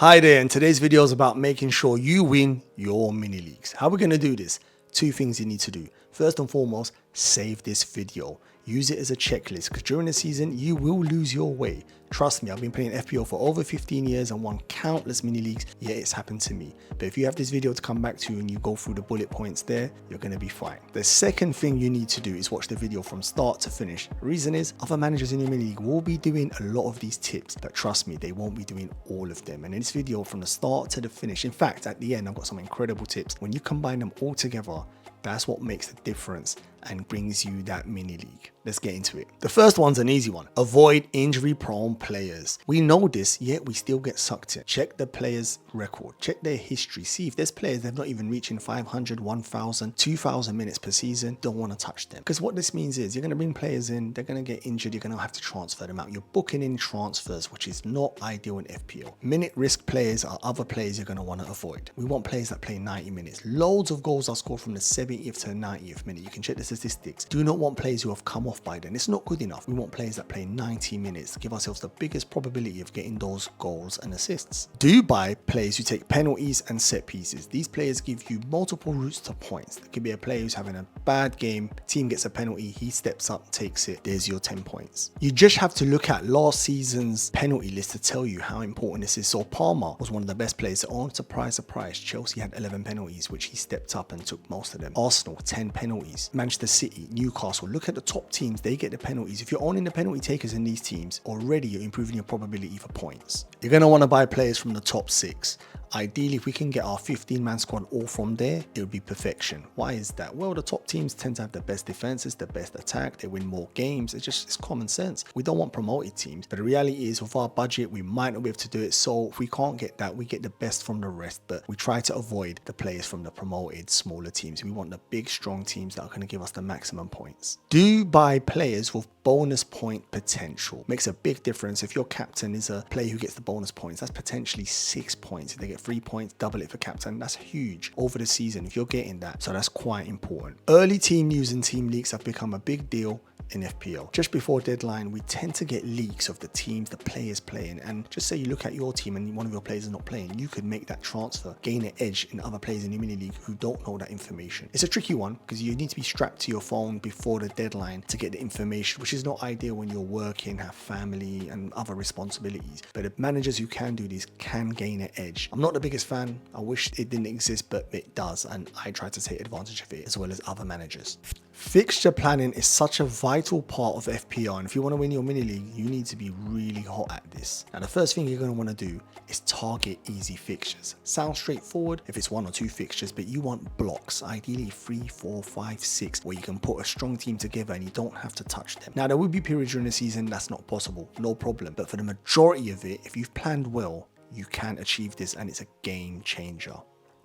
Hi there, and today's video is about making sure you win your mini leagues. How we're going to do this? Two things you need to do. First and foremost, save this video. Use it as a checklist because during the season, you will lose your way. Trust me, I've been playing FPL for over 15 years and won countless mini leagues, yet it's happened to me. But if you have this video to come back to and you go through the bullet points there, you're going to be fine. The second thing you need to do is watch the video from start to finish. The reason is, other managers in your mini league will be doing a lot of these tips, but trust me, they won't be doing all of them. And in this video, from the start to the finish, in fact, at the end, I've got some incredible tips. When you combine them all together, that's what makes the difference and brings you that mini league. Let's get into it. The first one's an easy one. Avoid injury-prone players. We know this, yet we still get sucked in. Check the player's record. Check their history. See if there's players that are not even reaching 500, 1,000, 2,000 minutes per season. Don't want to touch them. Because what this means is you're going to bring players in, they're going to get injured, you're going to have to transfer them out. You're booking in transfers, which is not ideal in FPL. Minute risk players are other players you're going to want to avoid. We want players that play 90 minutes. Loads of goals are scored from the 70th to the 90th minute. You can check the statistics. Do not want players who have come off by then. It's not good enough. We want players that play 90 minutes to give ourselves the biggest probability of getting those goals and assists. Do buy players who take penalties and set pieces. These players give you multiple routes to points. There could be a player who's having a bad game, team gets a penalty, he steps up, takes it, there's your 10 points. You just have to look at last season's penalty list to tell you how important this is. So Palmer was one of the best players. On surprise, Chelsea had 11 penalties, which he stepped up and took most of them. Arsenal, 10 penalties. Manchester City, Newcastle, look at the top teams, they get the penalties. If you're owning the penalty takers in these teams, already you're improving your probability for points. You're going to want to buy players from the top 6. Ideally, if we can get our 15-man squad all from there, it would be perfection. Why is that? Well, the top teams tend to have the best defenses, the best attack, they win more games. It's common sense. We don't want promoted teams, but the reality is with our budget, we might not be able to do it. So if we can't get that, we get the best from the rest, but we try to avoid the players from the promoted smaller teams. We want the big, strong teams that are going to give us the maximum points. Do buy players with bonus point potential. Makes a big difference. If your captain is a player who gets the bonus points, that's potentially 6 points. If they get 3 points, double it for captain. That's huge over the season if you're getting that. So that's quite important. Early team news and team leaks have become a big deal in FPL. Just before deadline, we tend to get leaks of the teams, the players playing, and just say you look at your team and one of your players is not playing, you could make that transfer, gain an edge in other players in your mini league who don't know that information. It's a tricky one because you need to be strapped to your phone before the deadline to get the information, which is not ideal when you're working, have family and other responsibilities. But the managers who can do this can gain an edge. I'm not the biggest fan. I wish it didn't exist, but it does, and I try to take advantage of it as well as other managers. Fixture planning is such a vital part of FPL, and if you want to win your mini league, you need to be really hot at this. Now, the first thing you're going to want to do is target easy fixtures. Sounds straightforward if it's 1 or 2 fixtures, but you want blocks, ideally 3, 4, 5, 6, where you can put a strong team together and you don't have to touch them. Now, there will be periods during the season that's not possible, no problem, but for the majority of it, if you've planned well, you can achieve this, and it's a game changer.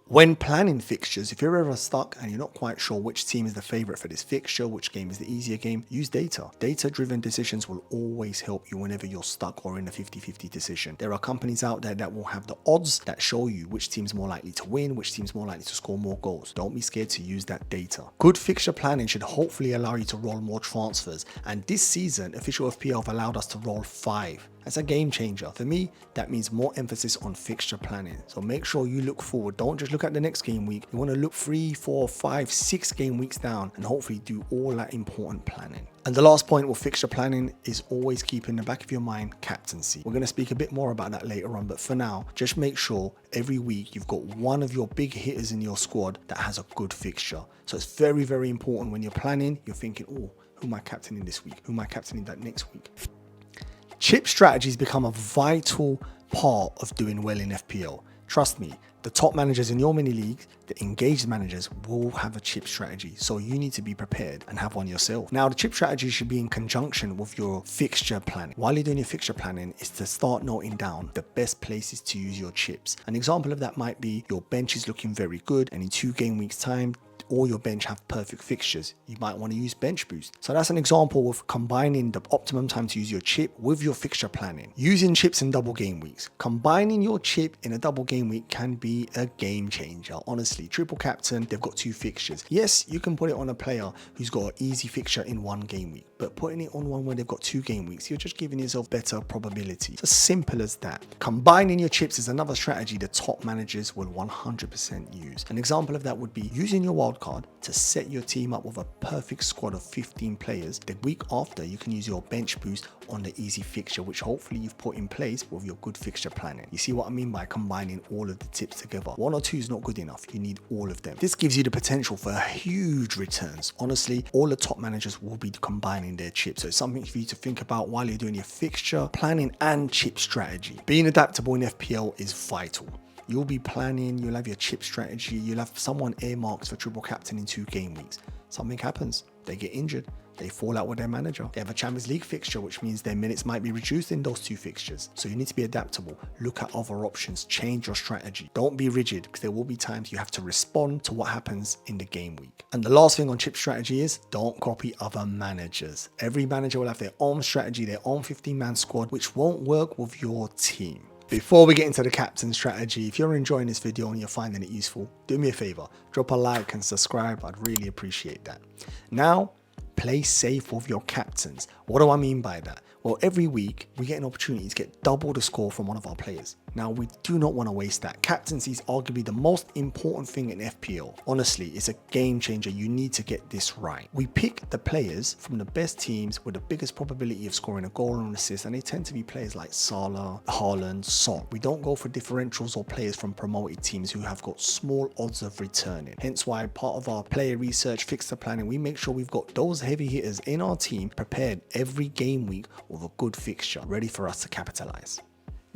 When planning fixtures, if you're ever stuck and you're not quite sure which team is the favorite for this fixture, which game is the easier game, use data. Data-driven decisions will always help you whenever you're stuck or in a 50-50 decision. There are companies out there that will have the odds that show you which team's more likely to win, which team's more likely to score more goals. Don't be scared to use that data. Good fixture planning should hopefully allow you to roll more transfers. And this season, official FPL have allowed us to roll 5. That's a game changer. For me, that means more emphasis on fixture planning. So make sure you look forward. Don't just look at the next game week. You want to look 3, 4, 5, 6 game weeks down and hopefully do all that important planning. And the last point with fixture planning is always keep in the back of your mind captaincy. We're going to speak a bit more about that later on, but for now, just make sure every week you've got one of your big hitters in your squad that has a good fixture. So it's very, very important when you're planning, you're thinking, oh, who am I captaining this week? Who am I captaining that next week? Chip strategies become a vital part of doing well in FPL. Trust me, the top managers in your mini league, the engaged managers, will have a chip strategy. So you need to be prepared and have one yourself. Now, the chip strategy should be in conjunction with your fixture planning. While you're doing your fixture planning, is to start noting down the best places to use your chips. An example of that might be your bench is looking very good, and in 2 game weeks time, all your bench have perfect fixtures, you might want to use bench boost. So that's an example of combining the optimum time to use your chip with your fixture planning. Using chips in double game weeks. Combining your chip in a double game week can be a game changer. Honestly, triple captain, they've got 2 fixtures. Yes, you can put it on a player who's got an easy fixture in 1 game week, but putting it on one where they've got 2 game weeks, you're just giving yourself better probability. It's as simple as that. Combining your chips is another strategy the top managers will 100% use. An example of that would be using your wildcard to set your team up with a perfect squad of 15 players. The week after, you can use your bench boost on the easy fixture, which hopefully you've put in place with your good fixture planning. You see what I mean by combining all of the tips together? 1 or 2 is not good enough. You need all of them. This gives you the potential for huge returns. Honestly, all the top managers will be combining their chips. So it's something for you to think about while you're doing your fixture planning and chip strategy. Being adaptable in FPL is vital. You'll be planning, you'll have your chip strategy, you'll have someone earmarked for triple captain in 2 game weeks. Something happens, they get injured, they fall out with their manager. They have a Champions League fixture, which means their minutes might be reduced in those 2 fixtures. So you need to be adaptable. Look at other options, change your strategy. Don't be rigid, because there will be times you have to respond to what happens in the game week. And the last thing on chip strategy is don't copy other managers. Every manager will have their own strategy, their own 15-man squad, which won't work with your team. Before we get into the captain strategy, if you're enjoying this video and you're finding it useful, do me a favor, drop a like and subscribe. I'd really appreciate that. Now, play safe with your captains. What do I mean by that? Well, every week we get an opportunity to get double the score from one of our players. Now, we do not want to waste that. Captaincy is arguably the most important thing in FPL. Honestly, it's a game changer. You need to get this right. We pick the players from the best teams with the biggest probability of scoring a goal or an assist, and they tend to be players like Salah, Haaland, Son. We don't go for differentials or players from promoted teams who have got small odds of returning. Hence why part of our player research, fixture planning, we make sure we've got those heavy hitters in our team prepared every game week with a good fixture ready for us to capitalize.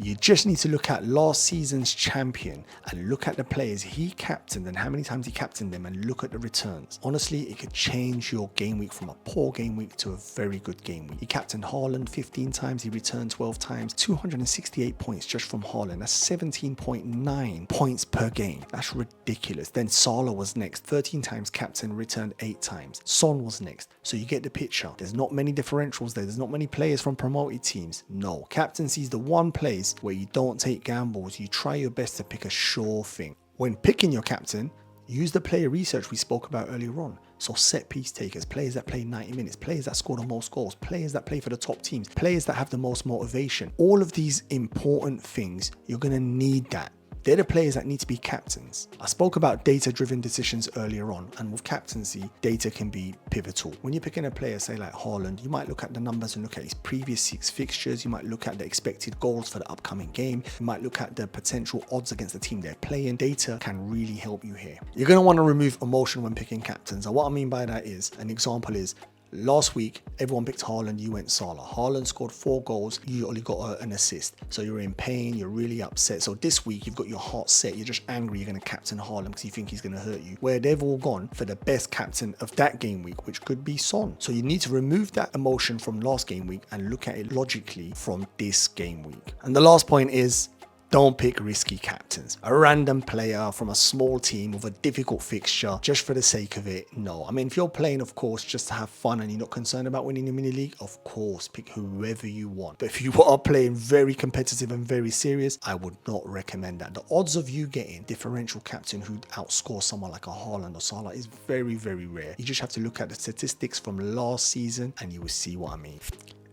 You just need to look at last season's champion and look at the players he captained and how many times he captained them, and look at the returns. Honestly, it could change your game week from a poor game week to a very good game week. He captained Haaland 15 times, he returned 12 times, 268 points just from Haaland. That's 17.9 points per game. That's ridiculous. Then Salah was next, 13 times captain, returned 8 times. Son was next. So you get the picture. There's not many differentials there. There's not many players from promoted teams. No, captaincy is the one place where you don't take gambles. You try your best to pick a sure thing. When picking your captain, use the player research we spoke about earlier on. So set piece takers, players that play 90 minutes, players that score the most goals, players that play for the top teams, players that have the most motivation. All of these important things, you're going to need that. They're the players that need to be captains. I spoke about data-driven decisions earlier on, and with captaincy, data can be pivotal. When you're picking a player, say like Haaland, you might look at the numbers and look at his previous 6 fixtures. You might look at the expected goals for the upcoming game. You might look at the potential odds against the team they're playing. Data can really help you here. You're going to want to remove emotion when picking captains. And what I mean by that is, an example is, last week, everyone picked Haaland, you went Salah. Haaland scored 4 goals, you only got an assist. So you're in pain, you're really upset. So this week, you've got your heart set, you're just angry, you're going to captain Haaland because you think he's going to hurt you. Where they've all gone for the best captain of that game week, which could be Son. So you need to remove that emotion from last game week and look at it logically from this game week. And the last point is, don't pick risky captains. A random player from a small team with a difficult fixture just for the sake of it, no. I mean, if you're playing, of course, just to have fun and you're not concerned about winning the mini league, of course, pick whoever you want. But if you are playing very competitive and very serious, I would not recommend that. The odds of you getting differential captain who outscores someone like a Haaland or Salah is very, very rare. You just have to look at the statistics from last season and you will see what I mean.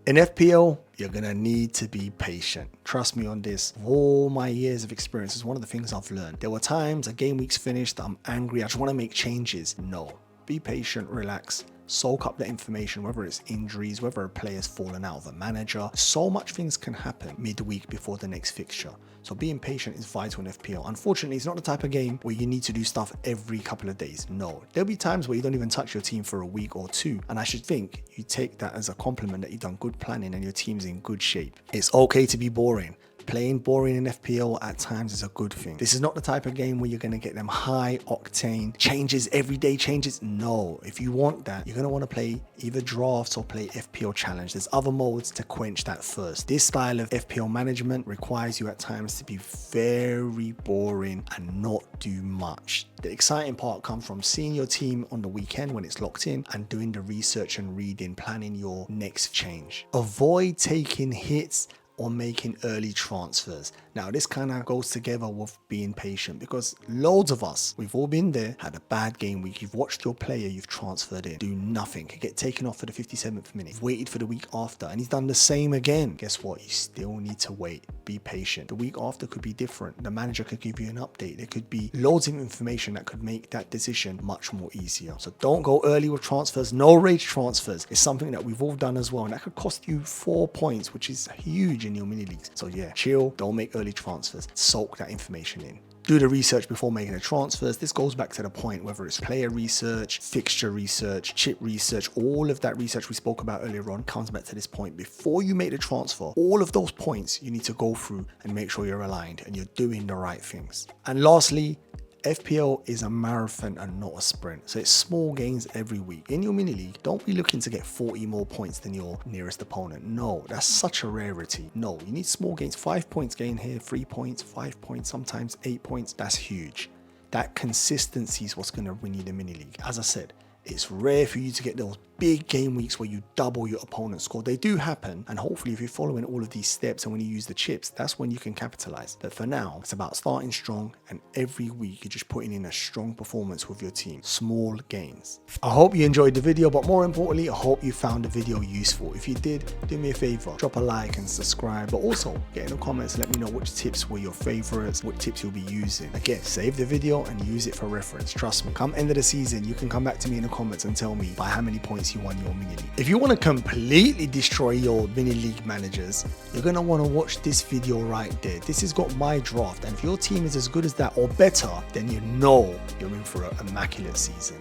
In FPL, you're going to need to be patient. Trust me on this. All my years of experience is one of the things I've learned. There were times a game week's finished, I'm angry, I just want to make changes. No. Be patient, relax. Soak up the information, whether it's injuries, whether a player's fallen out of a manager. So much things can happen midweek before the next fixture. So being patient is vital in FPL. Unfortunately, it's not the type of game where you need to do stuff every couple of days. No. There'll be times where you don't even touch your team for a week or 2. And I should think you take that as a compliment that you've done good planning and your team's in good shape. It's okay to be boring. Playing boring in FPL at times is a good thing. This is not the type of game where you're going to get them high octane changes, everyday changes. No, if you want that, you're going to want to play either drafts or play FPL challenge. There's other modes to quench that thirst. This style of FPL management requires you at times to be very boring and not do much. The exciting part comes from seeing your team on the weekend when it's locked in and doing the research and reading, planning your next change. Avoid taking hits or making early transfers. Now this kind of goes together with being patient, because loads of us, we've all been there, had a bad game week. You've watched your player you've transferred in do nothing, get taken off for the 57th minute. You've waited for the week after and he's done the same again. Guess what? You still need to wait. Be patient. The week after could be different. The manager could give you an update. There could be loads of information that could make that decision much more easier. So don't go early with transfers. No rage transfers. It's something that we've all done as well, and that could cost you 4 points, which is huge in your mini leagues. So yeah, chill, don't make early transfers. Soak that information in. Do the research before making the transfers. This goes back to the point, whether it's player research, fixture research, chip research, all of that research we spoke about earlier on comes back to this point. Before you make the transfer, all of those points you need to go through and make sure you're aligned and you're doing the right things. And lastly, FPL is a marathon and not a sprint. So it's small gains every week. In your mini league, don't be looking to get 40 more points than your nearest opponent. No, that's such a rarity. No, you need small gains. 5 points gain here, 3 points, 5 points, sometimes 8 points. That's huge. That consistency is what's going to win you the mini league. As I said, it's rare for you to get those big game weeks where you double your opponent's score. They do happen, and hopefully if you're following all of these steps and when you use the chips, that's when you can capitalize. But for now, it's about starting strong, and every week you're just putting in a strong performance with your team. Small gains. I hope you enjoyed the video, but more importantly, I hope you found the video useful. If you did, do me a favor, drop a like and subscribe, but also get in the comments and let me know which tips were your favorites, what tips you'll be using. Again, save the video and use it for reference. Trust me, come end of the season, you can come back to me in the comments and tell me by how many points you won your mini league. If you want to completely destroy your mini league managers, you're going to want to watch this video right there. This has got my draft, and if your team is as good as that or better, then you know you're in for an immaculate season.